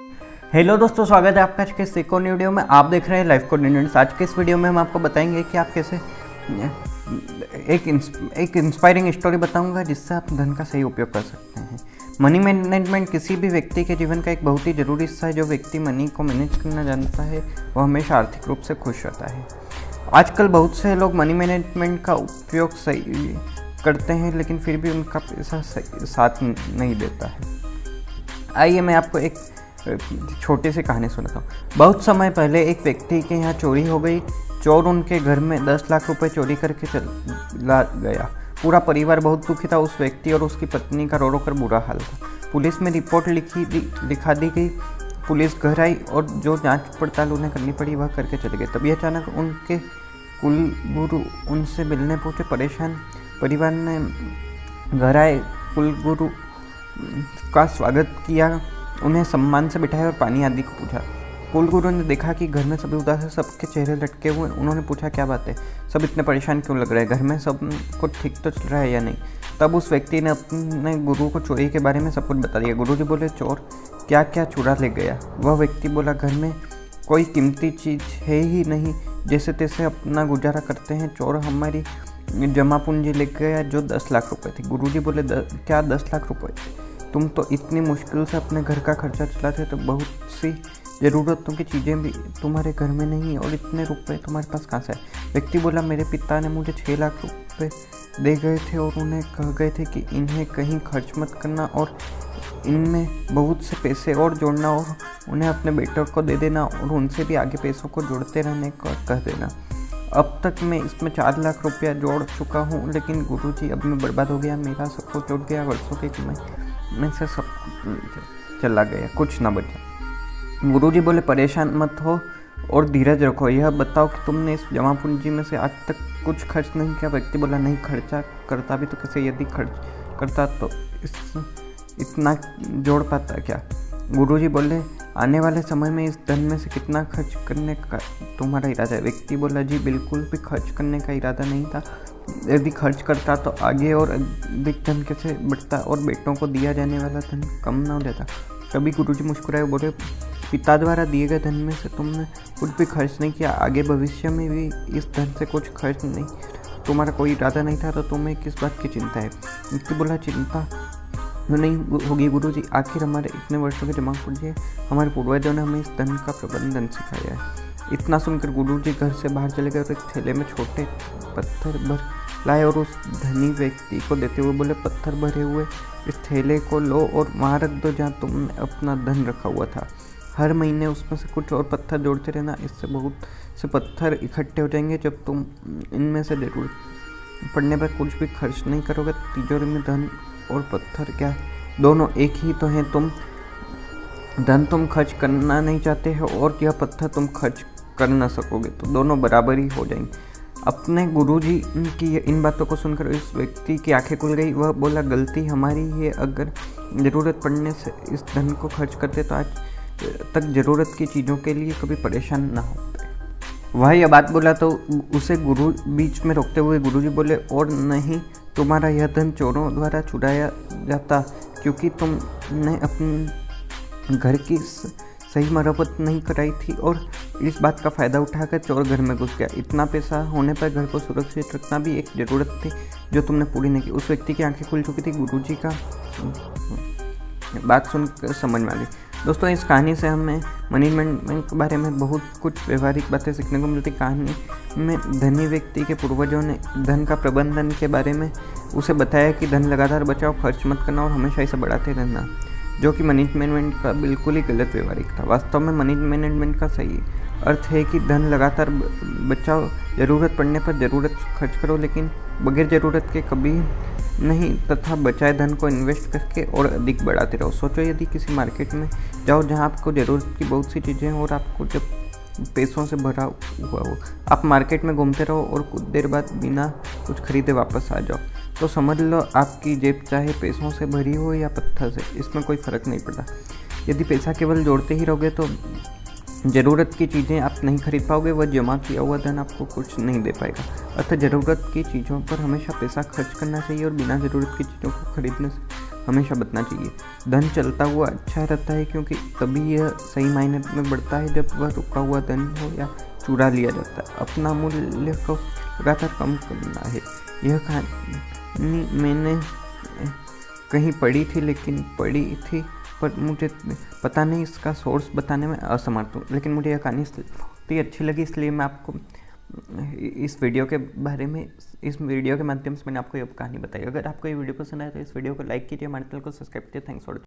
Hello दोस्तों, स्वागत है आपका आज के इस एक और वीडियो में। आप देख रहे हैं लाइफ कोऑर्डिनेटर्स। आज के इस वीडियो में हम आपको बताएंगे कि आप कैसे एक इंस्पायरिंग स्टोरी बताऊंगा जिससे आप धन का सही उपयोग कर सकते हैं। मनी मैनेजमेंट किसी भी व्यक्ति के जीवन का एक बहुत ही ज़रूरी हिस्सा है। जो व्यक्ति मनी को मैनेज करना जानता है वो हमेशा आर्थिक रूप से खुश रहता है। आजकल बहुत से लोग मनी मैनेजमेंट का उपयोग सही करते हैं लेकिन फिर भी उनका पैसा साथ नहीं देता है। आइए मैं आपको एक छोटी सी कहानी सुनाता हूँ। बहुत समय पहले एक व्यक्ति के यहाँ चोरी हो गई। चोर उनके घर में 10 लाख रुपए चोरी करके चला गया। पूरा परिवार बहुत दुखी था। उस व्यक्ति और उसकी पत्नी का रो रो कर बुरा हाल था। पुलिस में रिपोर्ट लिखा दी गई। पुलिस घर आई और जो जांच पड़ताल उन्हें करनी पड़ी वह करके चले गए। तभी अचानक उनके कुलगुरु उनसे मिलने पहुँचे। परेशान परिवार ने घर आए, कुलगुरु का स्वागत किया, उन्हें सम्मान से बिठाया और पानी आदि को पूछा। कुलगुरु ने देखा कि घर में सभी उदास है, सबके चेहरे लटके हुए। उन्होंने पूछा, क्या बात है, सब इतने परेशान क्यों लग रहे हैं, घर में सब कुछ ठीक तो चल रहा है या नहीं। तब उस व्यक्ति ने अपने गुरु को चोरी के बारे में सब कुछ बता दिया। गुरुजी बोले, चोर क्या क्या चुरा ले गया। वह व्यक्ति बोला, घर में कोई कीमती चीज़ है ही नहीं, जैसे तैसे अपना गुजारा करते हैं। चोर हमारी जमा पूंजी ले गया जो 10 लाख रुपए थी। गुरुजी बोले, क्या 10 लाख रुपए? तुम तो इतनी मुश्किल से अपने घर का खर्चा चलाते हो, तो बहुत सी ज़रूरतों की चीज़ें भी तुम्हारे घर में नहीं और इतने रुपए तुम्हारे पास कहाँ से आए। व्यक्ति बोला, मेरे पिता ने मुझे 6 लाख रुपए दे गए थे और उन्हें कह गए थे कि इन्हें कहीं खर्च मत करना और इनमें बहुत से पैसे और जोड़ना और उन्हें अपने बेटों को दे देना और उनसे भी आगे पैसों को जोड़ते रहने को कह देना। अब तक मैं इसमें 4 लाख रुपया जोड़ चुका हूँ, लेकिन गुरुजी अब मैं बर्बाद हो गया। मेरा सब कुछ जुट गया, वर्षों की कमाई में से सब चला गया, कुछ ना बचा। गुरुजी बोले, परेशान मत हो और धीरज रखो। यह बताओ कि तुमने इस जमा पूंजी में से आज तक कुछ खर्च नहीं किया। व्यक्ति बोला, नहीं, खर्चा करता भी तो कैसे, यदि खर्च करता तो इतना जोड़ पाता क्या। गुरुजी बोले, आने वाले समय में इस धन में से कितना खर्च करने का तुम्हारा इरादा है। व्यक्ति बोला, जी बिल्कुल भी खर्च करने का इरादा नहीं था। यदि खर्च करता तो आगे और अधिक धन कैसे बढ़ता और बेटों को दिया जाने वाला धन कम ना हो जाता। तभी गुरुजी मुस्कुराए, बोले, पिता द्वारा दिए गए धन में से तुमने कुछ भी खर्च नहीं किया। आगे भविष्य में भी इस धन से कुछ खर्च नहीं, तुम्हारा कोई इरादा नहीं था, तो तुम्हें किस बात की चिंता है। व्यक्ति बोला, चिंता नहीं होगी गुरुजी, आखिर हमारे इतने वर्षों के जमा पूंजी, हमारे पूर्वजों ने हमें इस धन का प्रबंधन सिखाया है। इतना सुनकर गुरुजी घर से बाहर चले गए और एक थैले में छोटे पत्थर भर लाए और उस धनी व्यक्ति को देते हुए बोले, पत्थर भरे हुए इस थैले को लो और वहाँ रख दो जहाँ तुमने अपना धन रखा हुआ था। हर महीने उसमें से कुछ और पत्थर जोड़ते रहना, इससे बहुत से पत्थर इकट्ठे हो जाएंगे। जब तुम इनमें से जरूरत पड़ने पर कुछ भी खर्च नहीं करोगे, तिजोरी में धन और पत्थर क्या दोनों एक ही तो हैं। धन तुम खर्च करना नहीं चाहते हो और यह पत्थर तुम खर्च कर ना सकोगे, तो दोनों बराबर ही हो जाएंगे। अपने गुरुजी की इन बातों को सुनकर इस व्यक्ति की आंखें खुल गई। वह बोला, गलती हमारी है, अगर ज़रूरत पड़ने से इस धन को खर्च करते तो आज तक ज़रूरत की चीज़ों के लिए कभी परेशान ना होते। वह यह बात बोला तो उसे गुरु बीच में रोकते हुए गुरुजी बोले, और नहीं, तुम्हारा यह धन चोरों द्वारा चुराया जाता क्योंकि तुमने अपने घर की सही मरम्मत नहीं कराई थी और इस बात का फ़ायदा उठाकर चोर घर में घुस गया। इतना पैसा होने पर घर को सुरक्षित रखना भी एक ज़रूरत थी जो तुमने पूरी नहीं की। उस व्यक्ति की आंखें खुल चुकी थी। गुरुजी का बात सुनकर समझ में आ गई। दोस्तों, इस कहानी से हमें मनी मैनेजमेंट के बारे में बहुत कुछ व्यवहारिक बातें सीखने को मिलती। कहानी में धनी व्यक्ति के पूर्वजों ने धन का प्रबंधन के बारे में उसे बताया कि धन लगातार बचाओ, खर्च मत करना और हमेशा इसे बढ़ाते रहना, जो कि मनी मैनेजमेंट का बिल्कुल ही गलत व्यवहारिक था। वास्तव में मनी मैनेजमेंट का सही अर्थ है कि धन लगातार बचाओ, ज़रूरत पड़ने पर ज़रूरत खर्च करो, लेकिन बगैर ज़रूरत के कभी नहीं, तथा बचाए धन को इन्वेस्ट करके और अधिक बढ़ाते रहो। सोचो, यदि किसी मार्केट में जाओ जहां आपको ज़रूरत की बहुत सी चीज़ें हैं और आपको जब पैसों से भरा हुआ हो, आप मार्केट में घूमते रहो और कुछ देर बाद बिना कुछ खरीदे वापस आ जाओ, तो समझ लो आपकी जेब चाहे पैसों से भरी हो या पत्थर से, इसमें कोई फ़र्क नहीं पड़ता। यदि पैसा केवल जोड़ते ही रहोगे तो ज़रूरत की चीज़ें आप नहीं खरीद पाओगे, वह जमा किया हुआ धन आपको कुछ नहीं दे पाएगा। अतः ज़रूरत की चीज़ों पर हमेशा पैसा खर्च करना चाहिए और बिना ज़रूरत की चीज़ों को खरीदने से हमेशा बचना चाहिए। धन चलता हुआ अच्छा रहता है क्योंकि तभी यह सही मायने में बढ़ता है जब वह रुका हुआ धन हो या चुरा लिया जाता है। अपना मूल्य को लगातार कम करना है। यह कहानी मैंने कहीं पढ़ी थी पर मुझे पता नहीं, इसका सोर्स बताने में असमर्थ हूँ, लेकिन मुझे यह कहानी बहुत ही अच्छी लगी, इसलिए मैं आपको इस वीडियो के माध्यम से मैंने आपको ये कहानी बताई। अगर आपको ये वीडियो पसंद आए तो इस वीडियो को लाइक कीजिए, हमारे चैनल को सब्सक्राइब कीजिए। Thanks for